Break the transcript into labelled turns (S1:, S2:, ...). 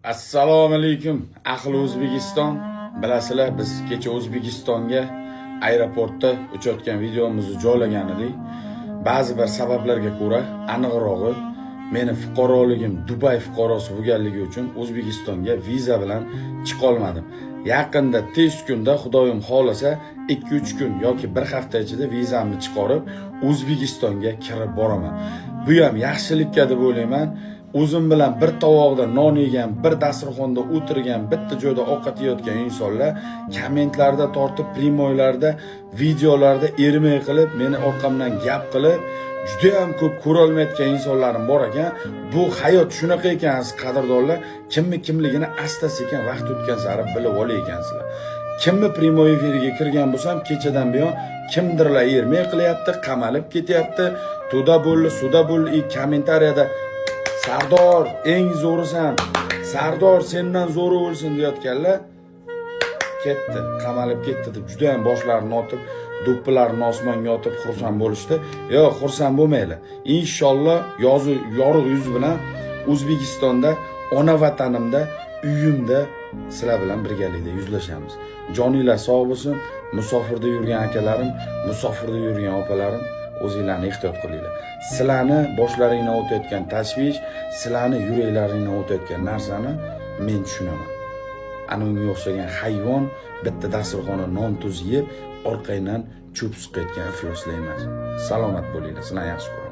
S1: Assalomu alaykum ahli O'zbekiston. Bilasizlar, biz kecha O'zbekistonga aeroportda uchayotgan videomizni joylagan edik. Ba'zi bir sabablarga ko'ra, aniqrog'i, meni fuqaroligim Dubay fuqarosi bo'lganligi uchun O'zbekistonga viza bilan chiqa olmadim. Yaqinda tez kunda Xudoyim xolasa 2-3 kun yoki bir hafta ichida vizamni chiqarib O'zbekistonga kirib boraman. Bu ham yaxshilikka deb o'ylayman. O'zim bilan bir tovoqda non yegan, bir dasturxonda o'tirgan, bitta joyda ovqat yeyotgan insonlar kommentlarda tortib, primoylarda, videolarda ermay qilib, meni orqamdan gap qilib, juda ham ko'p ko'ra olmayotgan insonlarim bor ekan. Bu hayot shunaqa ekan, qadrdonlar. Kimligini asta-sekin vaqt o'tgan sari bilib olayekansizlar. Kimni primoy efiriga kirgan bo'lsam, kechadan buyon kimdirlar ermay qilyapti, qamalib ketyapti, to'da bo'ldi, suda bo'ldi, kommentariyada Sardor eng zo'risan, Sardor sendan zo'ri o'lsin deyotganlar ketdi, qamalib ketdi deb juda ham boshlarini otib, do'ppilarini osmonga otib xursand bo'lishdi. Yo'q, xursand bo'lmaylar. Inshaalloh yorug' yuz bilan O'zbekistonda, ona vatanimda, uyimda sizlar bilan birgalikda yuzlashamiz. Joninglar sog' bo'lsin. Musofirda yurgan akalarim, musofirda yurgan opalarim, o'zinglarni ehtiyot qilinglar. Sizlarni boshlaringdan o'tayotgan tashvish, sizlarni yuraklaringdan o'tayotgan narsani men tushunaman. Ana unga o'xshagan hayvon bitta dasturxonda non tuz yeb, orqangdan cho'p suqayotgan ifloslar emas. Salomat bo'linglar. Sizlarni yaxshi ko'raman.